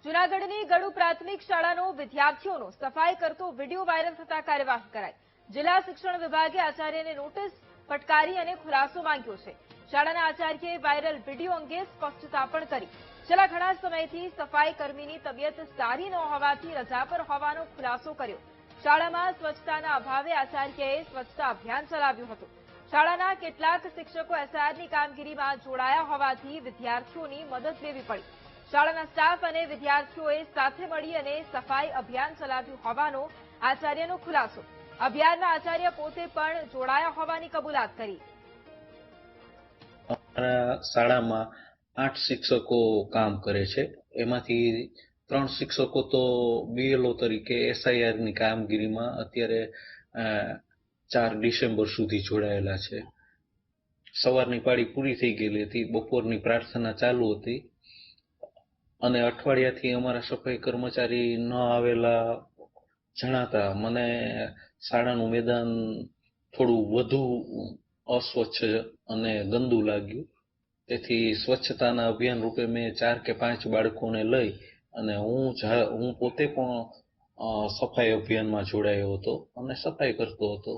જૂનાગઢની ગડુ પ્રાથમિક શાળાનો વિદ્યાર્થીઓનો સફાઈ કરતો વિડીયો વાયરલ થતા કાર્યવાહી કરાઈ। જિલ્લા શિક્ષણ વિભાગે આચાર્યને નોટિસ ફટકારી અને ખુલાસો માંગ્યો છે। શાળાના આચાર્યએ વાયરલ વિડીયો અંગે સ્પષ્ટતા પણ કરી। છેલ્લા ઘણા સમયથી સફાઈ કર્મીની તબિયત સારી ન હોવાથી રજા પર હોવાનો ખુલાસો કર્યો। શાળામાં સ્વચ્છતાના અભાવે આચાર્યએ સ્વચ્છતા અભિયાન ચલાવ્યું હતું। શાળાના કેટલાક શિક્ષકો એસઆઈઆરની કામગીરીમાં જોડાયા હોવાથી વિદ્યાર્થીઓની મદદ લેવી પડી। શાળાના સ્ટાફ અને વિદ્યાર્થીઓએ સાથે મળી અને સફાઈ અભિયાન ચલાવ્યું હોવાનો આચાર્યનો ખુલાસો। અભિયાનમાં આચાર્ય પોતે પણ જોડાયા હોવાની કબૂલાત કરી। શાળામાં 8 શિક્ષકો કામ કરે છે, એમાંથી 3 શિક્ષકો તો બીએલઓ તરીકે એસઆઈઆરની કામગીરીમાં અત્યારે 4 ડિસેમ્બર સુધી જોડાયેલા છે। સવારની પાળી પૂરી થઈ ગયેલી હતી, બપોરની પ્રાર્થના ચાલુ હતી અને અઠવાડિયાથી અમારા સફાઈ કર્મચારી ન આવેલા જણાતા મને શાળાનું મેદાન થોડું વધુ અસ્વચ્છ અને ગંદુ લાગ્યું। તેથી સ્વચ્છતાના અભિયાન રૂપે મેં 4 કે 5 બાળકોને લઈ અને હું પોતે પણ સફાઈ અભિયાનમાં જોડાયો હતો અને સફાઈ કરતો હતો।